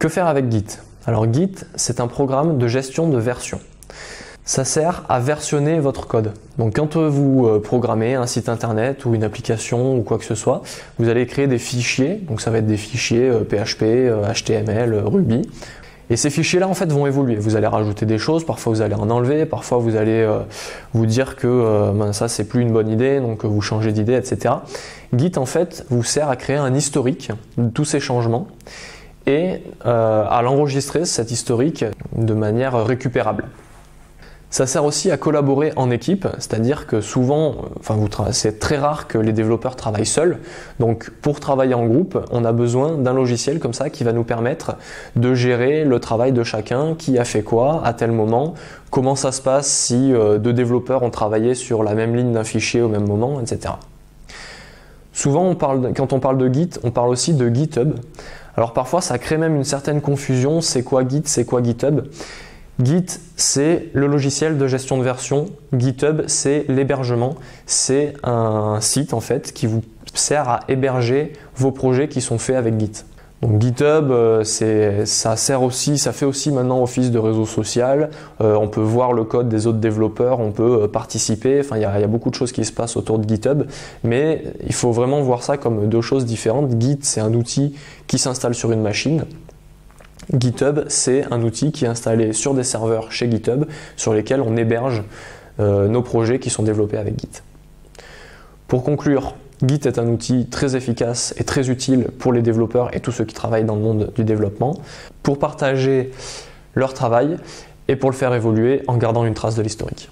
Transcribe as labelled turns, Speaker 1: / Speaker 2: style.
Speaker 1: Que faire avec Git? Alors Git, c'est un programme de gestion de version. Ça sert à versionner votre code. Donc quand vous programmez un site internet ou une application ou quoi que ce soit, vous allez créer des fichiers. Donc ça va être des fichiers PHP, HTML, Ruby. Et ces fichiers-là en fait vont évoluer. Vous allez rajouter des choses, parfois vous allez en enlever, parfois vous allez vous dire que ça c'est plus une bonne idée, donc vous changez d'idée, etc. Git en fait vous sert à créer un historique de tous ces changements et à l'enregistrer cet historique de manière récupérable. Ça sert aussi à collaborer en équipe, c'est-à-dire que souvent, c'est très rare que les développeurs travaillent seuls. Donc pour travailler en groupe, on a besoin d'un logiciel comme ça qui va nous permettre de gérer le travail de chacun, qui a fait quoi, à tel moment, comment ça se passe si deux développeurs ont travaillé sur la même ligne d'un fichier au même moment, etc. Souvent, quand on parle de Git, on parle aussi de GitHub. Alors parfois, ça crée même une certaine confusion, c'est quoi Git, c'est quoi GitHub? Git, c'est le logiciel de gestion de version. GitHub, c'est l'hébergement. C'est un site en fait qui vous sert à héberger vos projets qui sont faits avec Git. Donc GitHub, ça fait aussi maintenant office de réseau social. On peut voir le code des autres développeurs, on peut participer. Enfin, il y a beaucoup de choses qui se passent autour de GitHub, mais il faut vraiment voir ça comme deux choses différentes. Git, c'est un outil qui s'installe sur une machine. GitHub, c'est un outil qui est installé sur des serveurs chez GitHub sur lesquels on héberge nos projets qui sont développés avec Git. Pour conclure, Git est un outil très efficace et très utile pour les développeurs et tous ceux qui travaillent dans le monde du développement pour partager leur travail et pour le faire évoluer en gardant une trace de l'historique.